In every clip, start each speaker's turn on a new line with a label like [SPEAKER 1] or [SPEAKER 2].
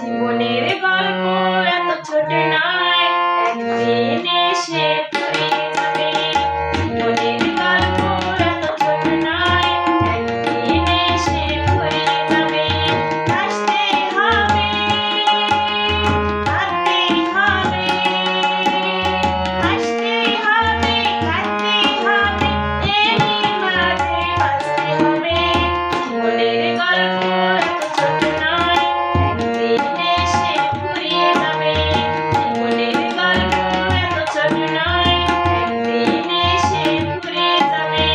[SPEAKER 1] জীবনের গল্প এত ছোট নয়, একদিন এসে ফুরিয়ে যাবে। জীবনের গল্প এত ছোট নয়, একদিন এসে ফুরিয়ে যাবে। হাসতেই হবে, কাঁদতেই হবে, হাসতেই হবে, কাঁদতেই হবে, এরই মাঝে বাঁচতে হবে। জীবনের গল্প এত ছোট নয়, একদিন এসে ফুরিয়ে যাবে। জীবনের গল্প এত ছোট নয়, একদিন এসে ফুরিয়ে যাবে।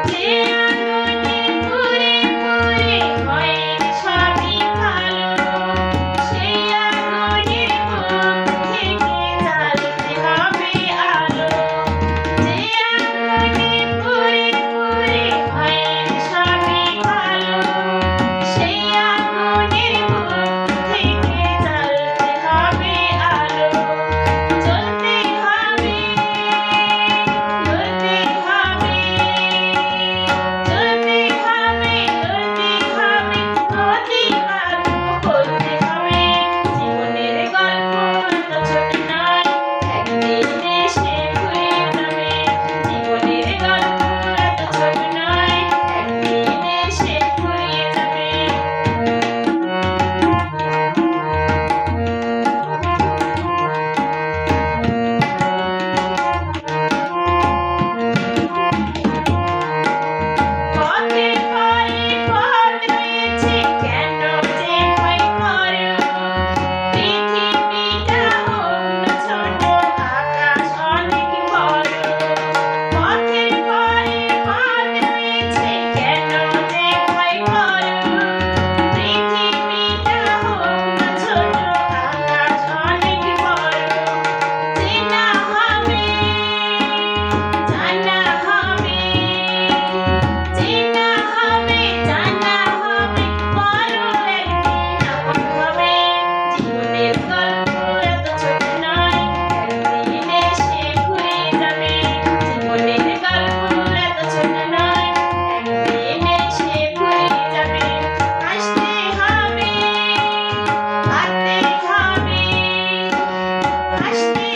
[SPEAKER 1] যে আগুনে পুড়ে পুড়ে হয় সবই ভালো, সেই আগুনের বুক থেকে জ্বালতে হবে আলো। যে আগুনে পুড়ে পুড়ে হয় সবই ভালো, সেই আগুনের বুক থেকে জ্বালতে হবে আলো। জ্বলতে হবে, জ্বলতে হবে, জ্বলতে হবে, জ্বলতে হবে, প্রতিবাদ বলতে হবে। জীবনের গল্প এত ছোট নয়, একদিন এসে ফুরিয়ে যাবে। জীবনের গল্প এত ছোট নয়, একদিন এসে ফুরিয়ে যাবে। পথের পরে পথ রয়েছে, কেন যে ভয় করো? পৃথিবীটা হোক না ছোট, আকাশ অনেক বড়। পথের পরে পথ রয়েছে, কেন যে ভয় করো? পৃথিবীটা হোক না ছোট, আকাশ অনেক বড়। চেনা হবে, জানা হবে, চেনা হবে, জানা হবে, বড় একদিন আপন হবে। জীবনের গল্প এত ছোট নয়, একদিন এসে ফুরিয়ে যাবে। জীবনের গল্প এত ছোট নয়, একদিন এসে ফুরিয়ে যাবে। হাসতে হবে, কাঁদতে হবে, হাসতে